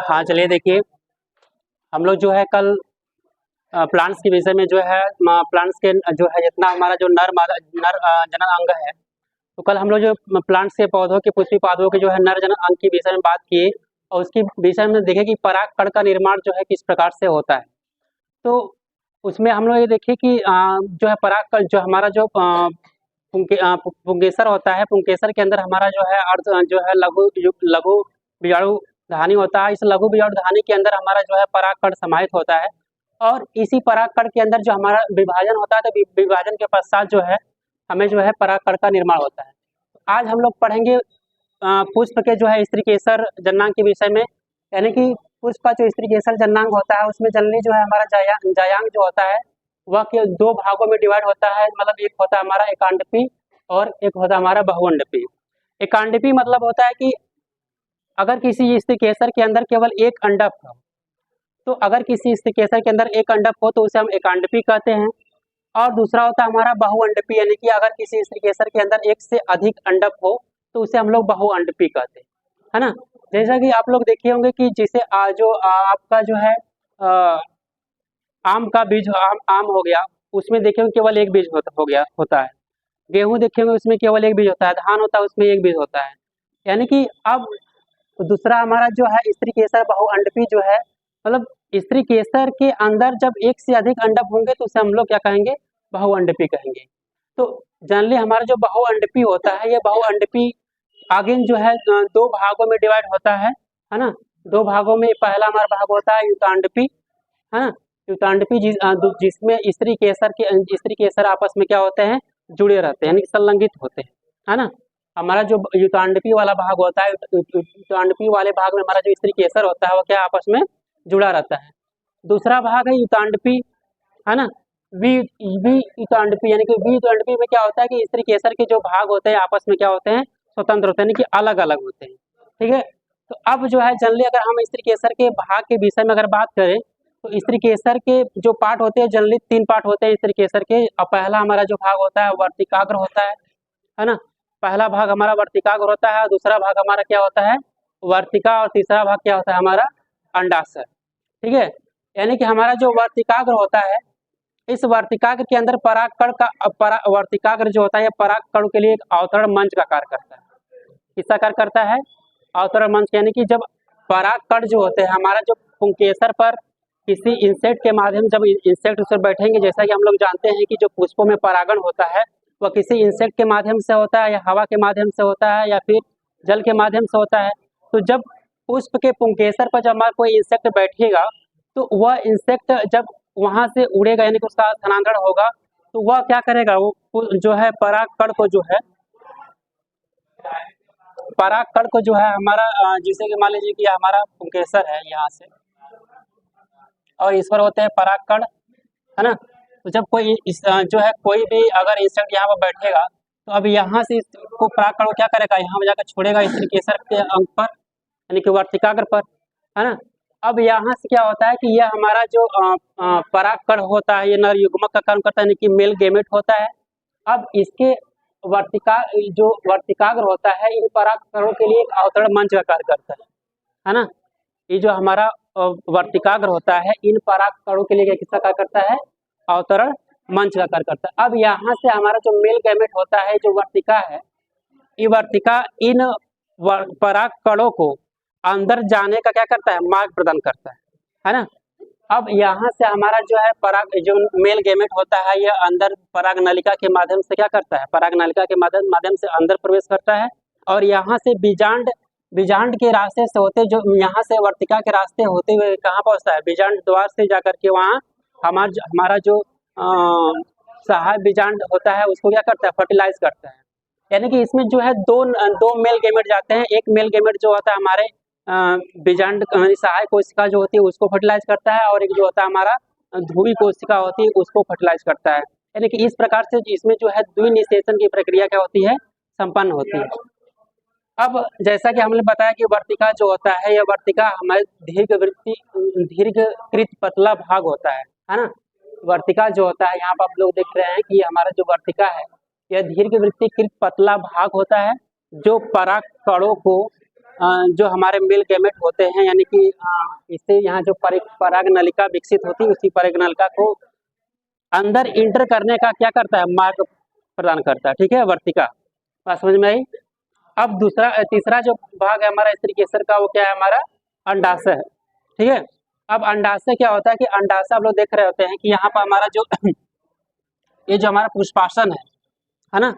हाँ, चलिए देखिए, हम लोग जो है कल प्लांट्स के विषय में जो है प्लांट्स के जो है जितना हमारा जो नर जनन अंग है, तो कल हम लोग जो प्लांट्स के पौधों के पुष्पी पौधों के जो है नर जनन अंग के विषय में बात किए और उसकी विषय में देखे कि परागकण का निर्माण जो है किस प्रकार से होता है। तो उसमें हम लोग ये देखे कि जो है परागकण जो हमारा जो पुंकेसर होता है, पुंकेसर के अंदर हमारा जो है अर्ध जो है लघु बीजाणु धानी होता है। इस लघु बीजाणु धानी के अंदर हमारा जो है परागकण समाहित होता है और इसी परागकण के अंदर जो हमारा विभाजन होता है, तो विभाजन के पश्चात जो है हमें जो है परागकण का निर्माण होता है। आज हम लोग पढ़ेंगे पुष्प के जो है स्त्रीकेसर जननांग के विषय में, यानी कि पुष्प का जो स्त्रीकेसर जननांग होता है उसमें जनरली जो है हमारा जायांग जो होता है वह के दो भागों में डिवाइड होता है। मतलब एक होता है हमारा एकांडपी और एक होता है हमारा बहुअंडपी। एकांडपी मतलब होता है कि अगर किसी स्त्रीकेसर के अंदर केवल एक अंडक हो, तो अगर किसी स्त्रीकेसर के अंदर एक अंडक हो तो उसे हम एकांडपी कहते हैं। और दूसरा होता है हमारा बहुअंडपी, यानी कि अगर किसी स्त्रीकेसर के अंदर एक से अधिक अंडक हो तो उसे हम लोग बहुअंडपी कहते हैं, है ना। जैसा कि आप लोग देखे होंगे कि जिसे जो आपका जो है आम का बीज आम हो गया, उसमें देखेंगे केवल एक बीज होता है। गेहूं देखेंगे उसमें केवल एक बीज होता है। धान होता है उसमें एक बीज होता है। यानी कि अब दूसरा हमारा जो है स्त्रीकेसर बहुअंडपी जो है, मतलब स्त्रीकेसर के अंदर जब एक से अधिक अंडक होंगे तो उसे हम लोग क्या कहेंगे, बहुअंडपी कहेंगे। तो जनरली हमारा जो बहुअंडपी होता है, ये बहुअंडपी आगे जो है दो भागों में डिवाइड होता है ना। दो भागों में पहला हमारा भाग होता है युतांडपी, है ना। युतांडपी जिसमें स्त्रीकेसर आपस में क्या होते हैं, जुड़े रहते हैं, यानी संलग्नित होते हैं, है ना। हमारा जो युतांडपी वाला भाग होता है, युतांडपी वाले भाग में हमारा जो स्त्रीकेसर होता है वो क्या आपस में जुड़ा रहता है। दूसरा भाग है युतांडपी, है ना। युतांडपी, यानी कि युतांडपी में क्या होता है कि स्त्रीकेसर के जो भाग होते हैं आपस में क्या होते हैं, स्वतंत्र होते हैं, यानी कि अलग अलग होते हैं, ठीक है। तो अब जो है जनरली अगर हम स्त्रीकेसर के भाग के विषय में अगर बात करें तो स्त्रीकेसर के जो पार्ट होते हैं जनरली 3 पार्ट होते हैं स्त्रीकेसर के। और पहला हमारा जो भाग होता है वर्तिकाग्र होता है ना। पहला भाग हमारा वर्तिकाग्र होता है, दूसरा भाग हमारा क्या होता है वर्तिका, और तीसरा भाग क्या होता है हमारा अंडाशय, ठीक है। यानी कि हमारा जो वर्तिकाग्र होता है, इस वर्तिकाग्र के अंदर परागकण का वर्तिकाग्र जो होता है परागकण के लिए एक अवतरण मंच का कार्य करता है। किसका कार्य करता है, अवतरण मंच। यानी कि जब परागकण जो होते हैं हमारा जो पुंकेसर पर किसी इंसेक्ट के माध्यम जब इंसेक्ट उस पर बैठेंगे, जैसा कि हम लोग जानते हैं कि जो पुष्पों में परागण होता है वह किसी इंसेक्ट के माध्यम से होता है या हवा के माध्यम से होता है या फिर जल के माध्यम से होता है। तो जब पुष्प के पुंकेसर पर जब हमारा कोई इंसेक्ट बैठेगा तो वह इंसेक्ट जब वहां से उड़ेगा, यानी कि उसका स्थानांतरण होगा, तो वह क्या करेगा, वो जो है परागकण को जो है हमारा जैसे कि मान लीजिए कि हमारा पुंकेसर है यहाँ से और इस पर होते हैं परागकण, है ना। तो जब कोई जो है कोई भी अगर इंसेक्ट यहाँ पर बैठेगा तो अब यहाँ से इसको परागकण क्या करेगा, यहाँ पर जाकर छोड़ेगा स्त्रीकेसर के अंग पर, यानी कि वर्तिकाग्र पर, है ना। अब यहाँ से क्या होता है कि यह हमारा जो परागकण होता है ये नर युग्मक का काम करता है, यानी कि मेल गेमेट होता है। अब इसके जो वर्तिकाग्र होता है इन परागकणों के लिए एक अवतरण मंच का कार्य करता है ना। ये जो हमारा वर्तिकाग्र होता है इन परागकणों के लिए किसका कार्य करता है, अवतरण मंच का कार्य करता है। अब यहाँ से हमारा जो मेल गैमेट होता है, जो वर्तिका है, ये वर्तिका इन परागकणों को अंदर जाने का क्या करता है, मार्ग प्रदान करता है ना। अब यहाँ से हमारा जो है जो मेल गैमेट होता है यह अंदर पराग नलिका के माध्यम से क्या करता है, पराग नलिका के माध्यम से अंदर प्रवेश करता है और यहाँ से बीजांड के रास्ते से होते, जो यहाँ से वर्तिका के रास्ते होते हुए कहाँ पहुँचता है, बीजांड द्वार से जाकर के वहाँ हमारा जो सहायक बीजांड होता है उसको क्या करता है, फर्टिलाइज करता है। यानी कि इसमें जो है दो मेल गैमेट जाते हैं। एक मेल गैमेट जो होता है हमारे बीजांड सहायक कोशिका जो होती है उसको फर्टिलाइज करता है और एक जो होता है हमारा ध्रुवी कोशिका होती है उसको फर्टिलाइज करता है। यानी कि इस प्रकार से इसमें जो है द्विनिषेचन की प्रक्रिया क्या होती है, संपन्न होती है। अब जैसा कि हमने बताया कि वर्तिका जो होता है यह वर्तिका हमारे दीर्घकृत पतला भाग होता है ना। वर्तिका जो होता है यहाँ पर आप लोग देख रहे हैं कि हमारा जो वर्तिका है यह दीर्घवृत्तीकृत पतला भाग होता है जो परागकणों को जो हमारे मेल गैमेट होते हैं, यानी कि इससे यहाँ जो पराग नलिका विकसित होती है, उसी पराग नलिका को अंदर इंटर करने का क्या करता है, मार्ग प्रदान करता है। ठीक है, वर्तिका, बात समझ में आई। अब तीसरा जो भाग है हमारा स्त्री केसर का, वो क्या है, हमारा अंडाशय है। ठीक है, अब अंडाशय क्या होता है कि अंडाशय आप लोग देख रहे होते हैं कि यहाँ पर हमारा जो ये जो हमारा पुष्पासन है ना,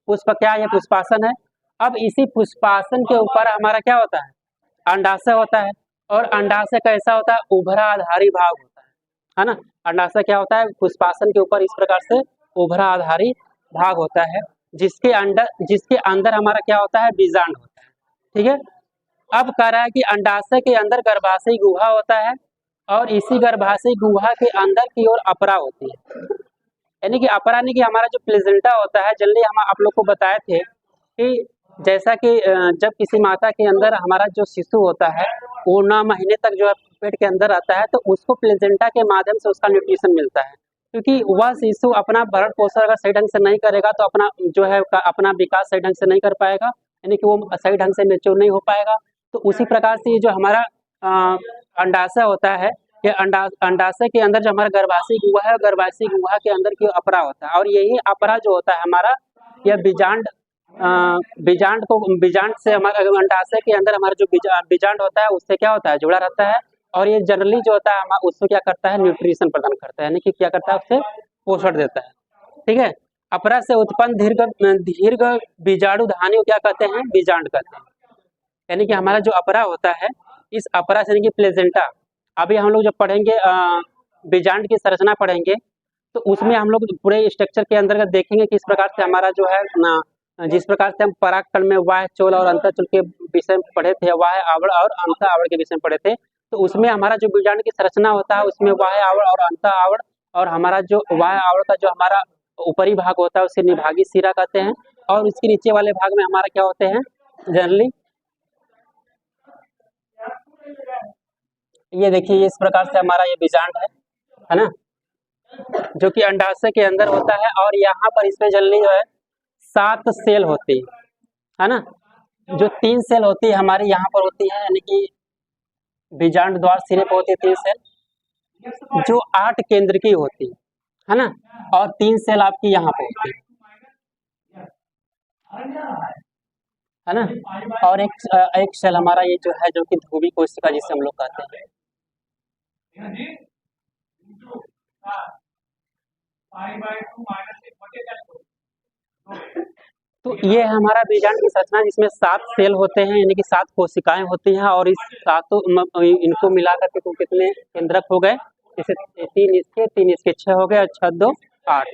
पुष्प क्या है, ये पुष्पासन है। अब इसी पुष्पासन के ऊपर हमारा क्या होता है, अंडाशय होता है। और अंडाशय कैसा होता है, उभरा आधारी भाग होता है ना। अंडाशय क्या होता है, पुष्पासन के ऊपर इस प्रकार से उभरा आधारी भाग होता है, जिसके अंदर हमारा क्या होता है, बीजांड होता है। ठीक है, अब कह रहा है कि अंडाशय के अंदर गर्भाशयी गुहा होता है, और इसी गर्भाशयी गुहा के अंदर की ओर अपरा होती है। यानी कि अपरा यानी कि हमारा जो प्लेजेंटा होता है, जल्दी हम आप लोग को बताए थे कि जैसा कि जब किसी माता के अंदर हमारा जो शिशु होता है, वो 9 महीने तक जो है पेट के अंदर रहता है, तो उसको प्लेजेंटा के माध्यम से उसका न्यूट्रिशन मिलता है। क्योंकि वह शिशु अपना भरण पोषण अगर सही ढंग से नहीं करेगा, तो अपना जो है अपना विकास सही ढंग से नहीं कर पाएगा, यानी कि वो सही ढंग से मैच्योर नहीं हो पाएगा। तो उसी प्रकार से ये जो हमारा अंडाशय होता है, ये अंडाशय के अंदर जो हमारा गर्भाशयी गुहा है, गर्भाशयी गुहा के अंदर की अपरा होता है। और यही अपरा जो होता है हमारा, यह बीजांड से हमारा अंडाशय के अंदर हमारा जो बीजांड होता है, उससे क्या होता है, जुड़ा रहता है। और ये जनरली जो होता है उसको क्या करता है, न्यूट्रिशन प्रदान करता है, यानी कि क्या करता है, उससे पोषण देता है। ठीक है, अपरा से उत्पन्न दीर्घ बीजाणु धानी को क्या कहते हैं, बीजांड कहते हैं। यानी कि हमारा जो अपरा होता है, इस अपरा से यानी कि प्लेजेंटा, अभी हम लोग जब पढ़ेंगे बीजांड की संरचना पढ़ेंगे, तो उसमें हम लोग पूरे स्ट्रक्चर के अंतर्गत देखेंगे कि इस प्रकार से हमारा जो है जिस प्रकार से हम परागकण में वाह्य चोल और अंतःचोल के विषय में पढ़े थे, वाह्य आवरण और अंतः आवरण के विषय में पढ़े थे, तो उसमें हमारा जो बीजांड की संरचना होता है, उसमें वाह्य आवरण और अंतः आवरण, और हमारा जो वाह्य आवरण का जो हमारा ऊपरी भाग होता है उसे निभागी सिरा कहते हैं, और उसके नीचे वाले भाग में हमारा क्या होते हैं, जनरली ये देखिए, इस प्रकार से हमारा ये बीजांड है ना, जो कि अंडाशय के अंदर होता है। और यहाँ पर इसमें जनरली जो है 7 सेल होती है ना। जो 3 सेल होती है हमारी यहाँ पर होती है, यानी कि बीजांड द्वार सिरे पर होती है 3 सेल, जो 8 केंद्र की होती है ना, और 3 सेल आपकी यहाँ पर होती है ना। और एक सेल हमारा ये जो है, जो कि ध्रुवी कोशिका जिसे हम लोग कहते हैं। तो ये हमारा बीजांड की संरचना, जिसमें 7 सेल होते हैं, यानी कि 7 कोशिकाएं होती हैं, और इस सातों इनको मिलाकर के तो कितने केंद्रक हो गए, जैसे 3 इसके 6 हो गए, और 6 2 8,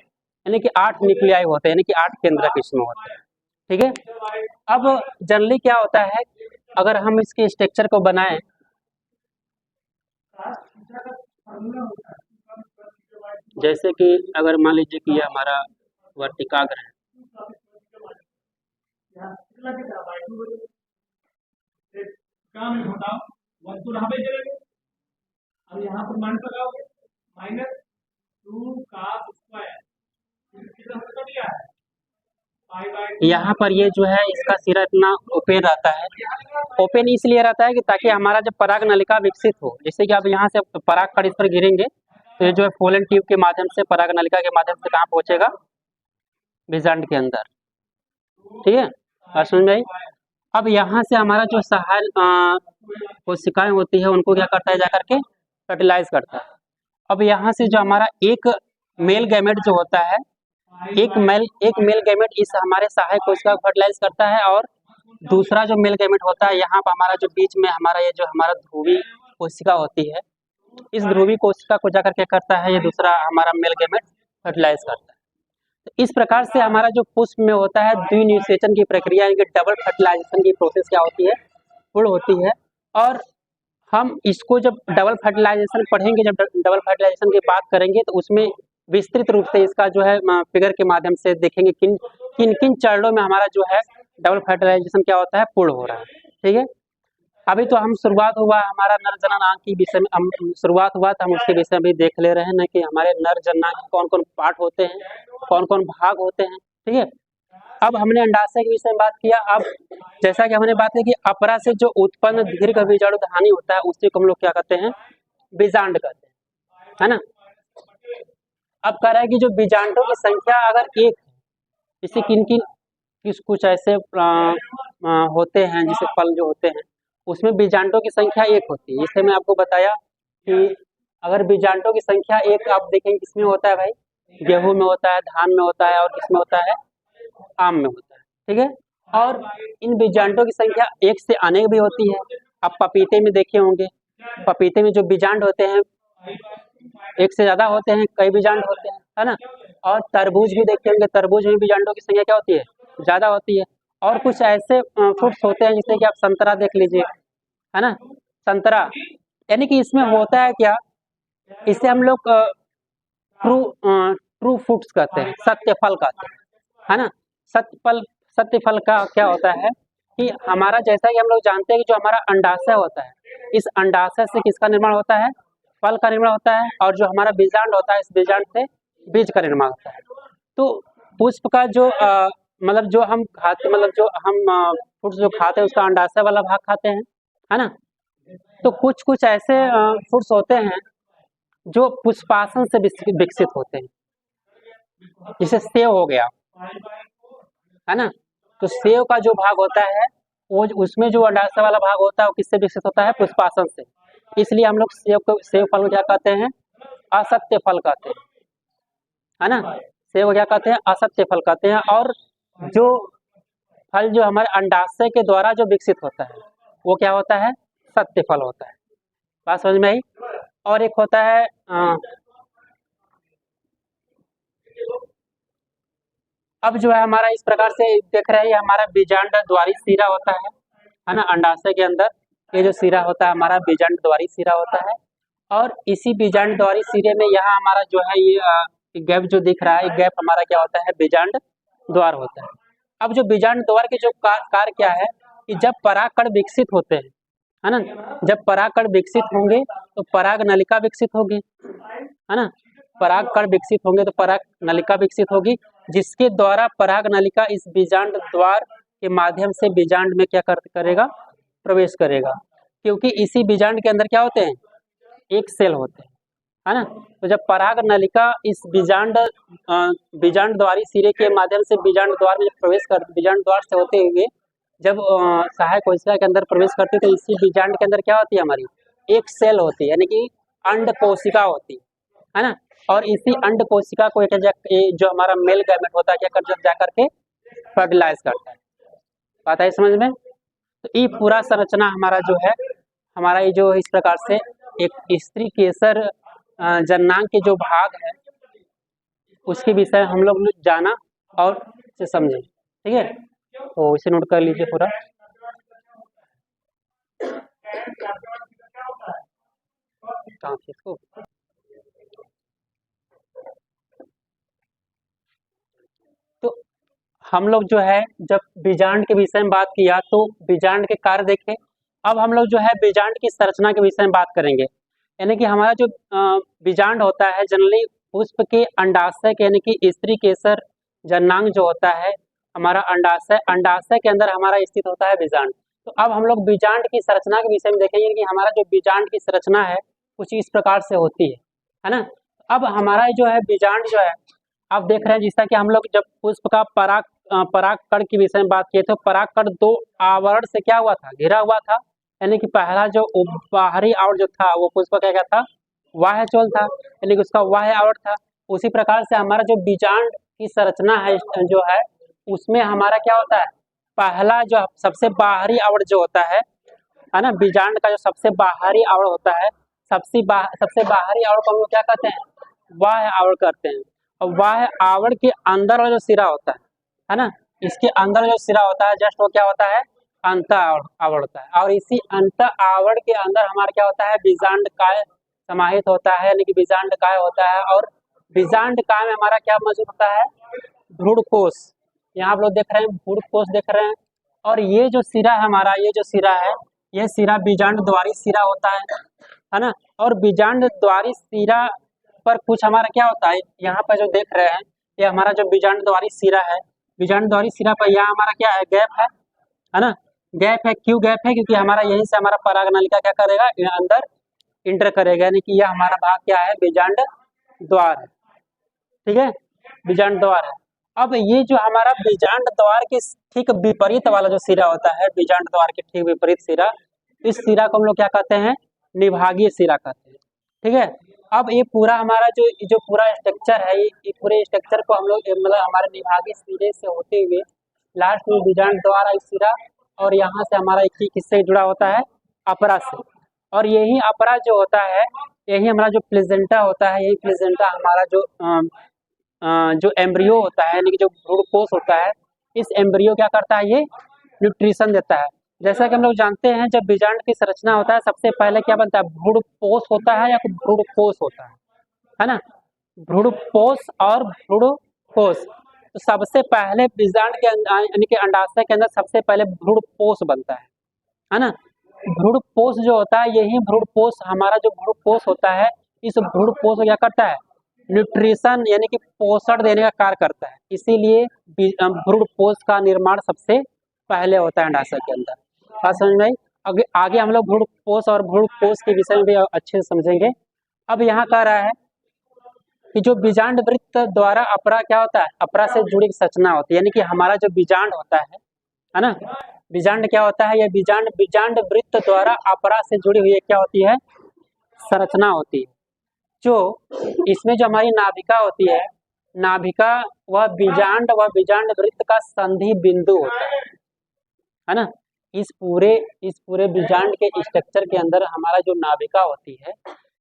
यानी कि 8 न्यूक्लियाई होते हैं, यानी कि 8 केंद्रक इसमें होते हैं। ठीक है, अब जनरली क्या होता है, अगर हम इसके स्ट्रक्चर को बनाएं, जैसे कि अगर मान लीजिए कि ये हमारा वर्तिकाग्र है, यहाँ पर ये जो है इसका सिरा इतना ओपन रहता है। ओपन इसलिए रहता है कि ताकि हमारा जब पराग नलिका विकसित हो, जैसे कि अब यहाँ से पराग कण इस पर गिरेंगे, तो ये जो है फोलन ट्यूब के माध्यम से, पराग नलिका के माध्यम से कहाँ पहुंचेगा, बीजांड के अंदर। ठीक है, बात समझ में आई। अब यहाँ से हमारा जो सहायक कोशिकाएं होती है, उनको क्या करता है, जाकर के फर्टिलाइज करता है। अब यहाँ से जो हमारा एक मेल गैमेट जो होता है, एक मेल गैमेट इस हमारे सहायक कोशिका को फर्टिलाइज करता है, और दूसरा जो मेल गैमेट होता है, यहाँ पर हमारा जो बीच में हमारा ये जो हमारा ध्रुवी कोशिका होती है, इस ध्रुवी कोशिका को जाकर के करता है ये दूसरा हमारा मेल गैमेट फर्टिलाइज करता है। तो इस प्रकार से हमारा जो पुष्प में होता है द्विनिषेचन की प्रक्रिया, यानी कि डबल फर्टिलाइजेशन की प्रोसेस क्या होती है, पूर्ण होती है। और हम इसको जब डबल फर्टिलाइजेशन पढ़ेंगे, जब डबल फर्टिलाइजेशन की बात करेंगे, तो उसमें विस्तृत रूप से इसका जो है फिगर के माध्यम से देखेंगे किन किन चरणों में हमारा जो है डबल फर्टिलाइजेशन क्या होता है, पूर्ण हो रहा है। ठीक है, अभी तो हम शुरुआत हुआ हमारा नर जननांग की विषय में, हम शुरुआत हुआ था, हम उसके विषय में भी देख ले रहे हैं ना, कि हमारे नर जननांग कौन कौन पार्ट होते हैं, कौन कौन भाग होते हैं। ठीक है, अब हमने अंडाशय के विषय में बात किया। अब जैसा कि हमने बात की कि अपरा से जो उत्पन्न दीर्घ बीजाणु धानी होता है उसी को हम लोग क्या कहते हैं, बीजांड कहते हैं, है ना। अब कह रहा है कि जो बीजांडों की संख्या अगर एक, जैसे किन किन कुछ ऐसे होते हैं जैसे फल जो होते हैं उसमें बीजांडों की संख्या एक होती है। जिससे मैं आपको बताया कि अगर बीजांडों की संख्या एक आप देखेंगे किसमें होता है भाई, गेहूं में होता है, धान में होता है और किसमें होता है, आम में होता है, ठीक है। और इन बीजांडों की संख्या एक से अनेक भी होती है। आप पपीते में देखे होंगे, पपीते में जो बीजांड होते हैं एक से ज्यादा होते हैं, कई बीजांड होते हैं, है ना। और तरबूज भी देखे होंगे, तरबूज में बीजांडों की संख्या क्या होती है, ज्यादा होती है। और कुछ ऐसे फ्रूट्स होते हैं जैसे कि आप संतरा देख लीजिए, है ना, संतरा, यानी कि इसमें होता है क्या, इसे हम लोग ट्रू फ्रूट्स कहते हैं, सत्य फल कहते हैं, है ना। सत्य फल का क्या होता है कि हमारा, जैसा कि हम लोग जानते हैं कि जो हमारा अंडाशय होता है, इस अंडाशय से किसका निर्माण होता है, फल का निर्माण होता है। और जो हमारा बीजांड होता है, इस बीजांड से बीज का निर्माण होता है। तो पुष्प का जो मतलब जो हम खाते, मतलब जो हम फ्रूट्स जो खाते हैं उसका अंडाशय वाला भाग खाते हैं, है ना। तो कुछ कुछ ऐसे फ्रूट्स होते हैं जो पुष्पासन से विकसित होते हैं, जैसे सेव हो गया, है ना। तो सेव का जो भाग होता है वो उसमें जो अंडाशय वाला भाग होता है वो किससे विकसित होता है, पुष्पासन से। इसलिए हम लोग सेव फल को क्या कहते हैं, असत्य फल कहते हैं, है ना। सेव को क्या कहते हैं, असत्य फल कहते हैं। और जो फल जो हमारे अंडाशय के द्वारा जो विकसित होता है वो क्या होता है, सत्य फल होता है। बात समझ में आई। और एक होता है अब जो है हमारा इस प्रकार से देख रहे हैं, हमारा बीजांड द्वारी सिरा होता है ना। अंडाशय के अंदर ये जो सिरा होता है हमारा बीजांड द्वारी सिरा होता है। और इसी बीजांड द्वारी सिरे में यहाँ हमारा जो है ये गैप जो दिख रहा है, गैप हमारा क्या होता है, बीजांड द्वार होता है। अब जो बीजांड द्वार के जो कार्य क्या है कि जब परागकण विकसित होते हैं, है ना, जब परागकण विकसित होंगे तो पराग नलिका विकसित होगी, है ना। परागकण विकसित होंगे तो पराग नलिका विकसित होगी, जिसके द्वारा पराग नलिका इस बीजांड द्वार के माध्यम से बीजांड में क्या करेगा, प्रवेश करेगा। क्योंकि इसी बीजांड के अंदर क्या होते हैं, एक सेल होते हैं, है ना। तो जब पराग नलिका इस बीजांड द्वारी सिरे के माध्यम से बीजांड द्वार में प्रवेश कर, बीजांड द्वार से होते हुए जब सहायक कोशिका के अंदर प्रवेश करती है तो इसी बीजांड के अंदर क्या होती है, हमारी एक सेल होती है, यानी कि अंड कोशिका होती है ना। और इसी अंड कोशिका को जो हमारा मेल गैमेट होता है क्या कर जाकर के फर्टिलाइज करता है। बात है समझ में। तो ये पूरा संरचना हमारा जो है, हमारा ये जो इस प्रकार से एक स्त्री केसर जननांग के जो भाग है उसके विषय हम लोग जाना और से समझे, ठीक है। तो इसे नोट कर लीजिए पूरा। तो हम लोग जो है जब बीजांड के विषय में बात किया तो बीजांड के कार्य देखे। अब हम लोग जो है बीजांड की संरचना के विषय में बात करेंगे। यानी कि हमारा जो बीजांड होता है जनरली पुष्प के अंडाशय के, यानी कि स्त्री केसर जननांग जो होता है हमारा अंडाशय, अंडाशय के अंदर हमारा स्थित होता है बीजांड। तो अब हम लोग बीजांड की संरचना के विषय में देखेंगे कि हमारा जो बीजांड की संरचना है कुछ इस प्रकार से होती है ना। अब हमारा जो है बीजांड जो है आप देख रहे हैं, जैसा कि हम लोग जब पुष्प का परागकण के विषय में बात किए तो परागकण दो आवरण से क्या हुआ था, घिरा हुआ था। यानी कि पहला जो बाहरी आवरण जो था वो पुष्प का क्या था, बाह्य चोल था, यानी कि उसका बाह्य आवरण था। उसी प्रकार से हमारा जो बीजांड की संरचना है जो है उसमें हमारा क्या होता है, पहला जो सबसे बाहरी आवरण जो होता है ना, बीजांड का जो सबसे बाहरी आवरण होता है, सबसे बाहरी आवरण को हम लोग क्या कहते हैं, बाह्य आवरण कहते हैं। और बाह्य आवरण के अंदर वाला जो सिरा होता है ना, इसके अंदर जो सिरा होता है जस्ट वो क्या होता है, अंत आवरण होता है। और इसी अंत आवरण के अंदर हमारा क्या होता है, बीजांड काय समाहित होता है, यानी कि बीजांड काय होता है। और बीजांड काय में हमारा क्या मौजूद होता है, भ्रूण कोश। यहाँ आप लोग देख रहे हैं भ्रूण कोश देख रहे हैं। और ये जो सिरा है हमारा, ये जो सिरा है ये सिरा बीजांड द्वारी सिरा होता है ना। और बीजांड द्वारी सिरा पर कुछ हमारा क्या होता है, यहाँ पर जो देख रहे हैं ये हमारा जो बीजांड द्वारी सिरा है बीजांड द्वारी सिरा पर यहाँ हमारा क्या है, गैप है ना। गैप है, क्यों गैप है, क्योंकि हमारा यहीं से हमारा पराग नलिका क्या करेगा, अंदर इंटर करेगा, यानी कि यह हमारा भाग क्या है, बीजांड द्वार है। ठीक है, बीजांड द्वार है। अब ये जो हमारा बीजांड द्वार के ठीक विपरीत वाला जो सिरा होता है, बीजांड द्वार के ठीक विपरीत सिरा, इस सिरा को हम लोग क्या कहते हैं, निभागीय सिरा कहते हैं। ठीक है, अब ये पूरा हमारा जो पूरा स्ट्रक्चर है, ये पूरे स्ट्रक्चर को हम लोग मतलब हमारे निभागीय सिरे से होते हुए लास्ट में बीजांड द्वार इस सिरा, और यहाँ से हमारा एक किससे जुड़ा होता है, अपरा से। और यही अपरा जो होता है, यही हमारा जो प्लेजेंटा होता है, यही प्लेजेंटा हमारा जो एम्ब्रियो होता है, यानी कि जो भ्रूणपोष होता है, इस एम्ब्रियो क्या करता है, ये न्यूट्रिशन देता है। जैसा कि हम लोग जानते हैं, जब बीजांड की संरचना होता है, सबसे पहले क्या बनता है, भ्रूणपोष होता है या भ्रूणकोष होता है ना। भ्रूणपोष और भ्रूणकोष, तो सबसे पहले बीजांड के यानी कि अंडाशय के अंदर सबसे पहले भ्रूणपोष बनता है ना। भ्रूणपोष जो होता है, यही भ्रूणपोष हमारा जो भ्रूणपोष होता है, इस भ्रूणपोष क्या करता है, न्यूट्रिशन यानी कि पोषण देने का कार्य करता है। इसीलिए भ्रूणपोष का निर्माण सबसे पहले होता है अंडाशय के अंदर। बात समझ में आई। आगे हम लोग भ्रूणपोष और भ्रूणकोष के विषय में भी अच्छे से समझेंगे। अब यहाँ कह रहा है कि जो बीजांड वृत्त द्वारा अपरा क्या होता है, अपरा से जुड़ी संरचना होती है, यानी कि हमारा जो बीजांड होता है ना, बीजांड क्या होता है, यह बीजांड वृत्त द्वारा अपरा से जुड़ी हुई क्या होती है, संरचना होती है। जो इसमें जो हमारी नाभिका होती है, नाभिका वह बीजांड वृत्त का संधि बिंदु होता है ना। इस पूरे बीजांड के स्ट्रक्चर के अंदर हमारा जो नाभिका होती है,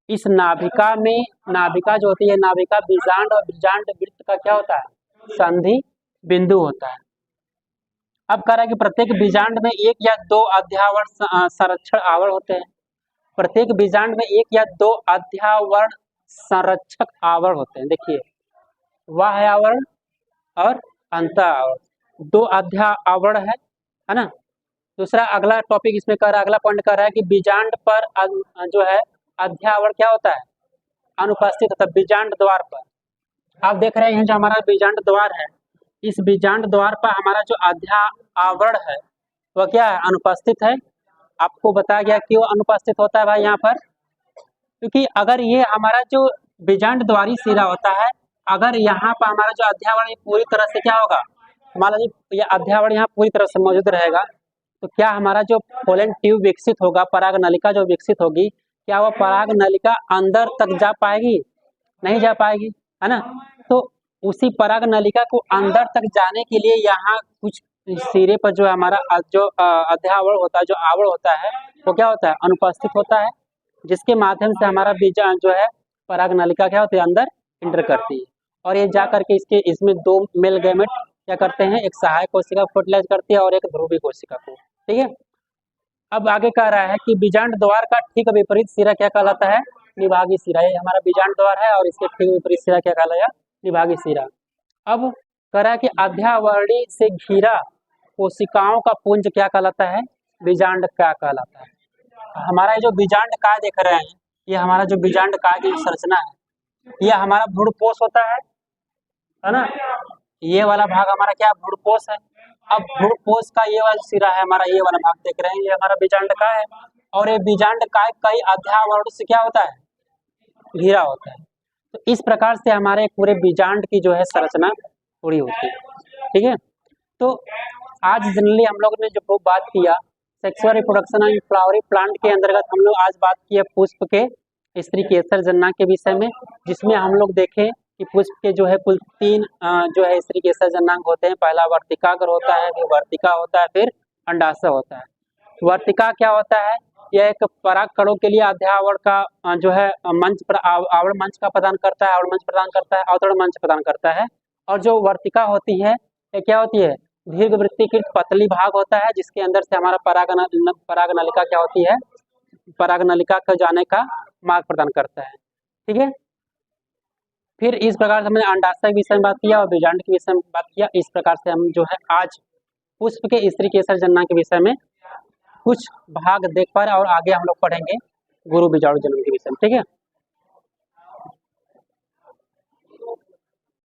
इस नाभिका में नाभिका जो होती है, नाभिका बीजांड और बीजांड वृत्त का क्या होता है, संधि बिंदु होता है। अब कह रहा है कि प्रत्येक बीजांड में एक या दो अध्यावरण संरक्षण आवरण होते हैं। प्रत्येक बीजांड में एक या दो अध्यावरण संरक्षक आवरण होते हैं। देखिए, बाह्य आवरण और अंत आवरण, दो अध्यावरण है ना। दूसरा अगला टॉपिक इसमें कह रहा है, अगला पॉइंट कह रहा है कि बीजांड पर जो है अध्यावरण क्या होता है, अनुपस्थित होता है बीजांड द्वार पर। आप देख रहे हैं जो हमारा बीजांड द्वार है, इस बीजांड द्वार पर हमारा जो अध्यावरण है वह क्या है, अनुपस्थित है। आपको बताया गया क्यों अनुपस्थित होता है भाई यहाँ पर, क्योंकि अगर ये हमारा जो बीजांड द्वारी सिरा होता है, अगर यहाँ पर हमारा जो अध्यावरण पूरी तरह से क्या होगा, मान लीजिए यह अध्यावरण यहाँ पूरी तरह से मौजूद रहेगा, तो क्या हमारा जो पोलन ट्यूब विकसित होगा, पराग नलिका जो विकसित होगी, क्या वह पराग नलिका अंदर तक जा पाएगी, नहीं जा पाएगी, है ना। तो उसी पराग नलिका को अंदर तक जाने के लिए यहाँ कुछ सिरे पर जो हमारा जो अध्यावरण होता है, जो आवरण होता है, वो क्या होता है, अनुपस्थित होता है, जिसके माध्यम से हमारा बीजांड जो है पराग नलिका क्या होती है, अंदर इंटर करती है। और ये जा करके इसमें दो मेल गैमेट क्या करते हैं, एक सहायक कोशिका फर्टिलाइज करती है और एक ध्रुवीय कोशिका को। ठीक है, अब आगे कह रहा है कि बीजांड द्वार का ठीक विपरीत सिरा क्या कहलाता है, निभागीय सिरा। ये हमारा बीजांड द्वार है और इसके ठीक विपरीत सिरा क्या कहलाया, निभागीय सिरा। अब कह रहा है कि अध्यावरणी से घिरा कोशिकाओं का पुंज क्या कहलाता है, बीजांड क्या कहलाता है। हमारा जो बीजांड काय देख रहे हैं, ये हमारा जो बीजांड काय की संरचना है, ये हमारा भ्रूणपोष होता है ना। ये वाला भाग हमारा क्या, भ्रूणपोष है। अब भ्रूणपोष का ये वाला सिरा है हमारा, ये वाला भाग देख रहे हैं, ये हमारा बीजांड काय है। और ये बीजांड काय कई अध्यावरण से क्या होता है, घिरा होता है। तो इस प्रकार से हमारे पूरे बीजांड की जो है संरचना पूरी होती है। ठीक है, तो आज जनरली हम लोग ने जो बात किया sexual reproduction and flowering plant के अंतर्गत, हम लोग आज बात की है पुष्प के स्त्री केसर जननांग के विषय में, जिसमें हम लोग देखें कि पुष्प के जो है कुल 3 जो है स्त्री केसर जननांग होते हैं। पहला वर्तिकाग्र होता है, फिर वर्तिका होता है, फिर अंडाशय होता है। वर्तिका क्या होता है, यह एक पराग कणों के लिए अध्यावरण का जो है मंच पर आवरण मंच का प्रदान करता है, आवरण मंच प्रदान करता है, अवतरण मंच प्रदान करता है। और जो वर्तिका होती है, ये क्या होती है, दीर्घवृत्तीकृत पतली भाग होता है, जिसके अंदर से हमारा पराग नलिका क्या होती है, पराग नलिका का जाने का मार्ग प्रदान करता है। ठीक है, फिर इस प्रकार से हमने अंडाशय के विषय में बात किया और बीजांड के विषय में बात किया। इस प्रकार से हम जो है आज पुष्प के स्त्री केसर जननांग के विषय में कुछ भाग देख पा रहे हैं और आगे हम लोग पढ़ेंगे गुरु बीजाणु जन्म के विषय में। ठीक है।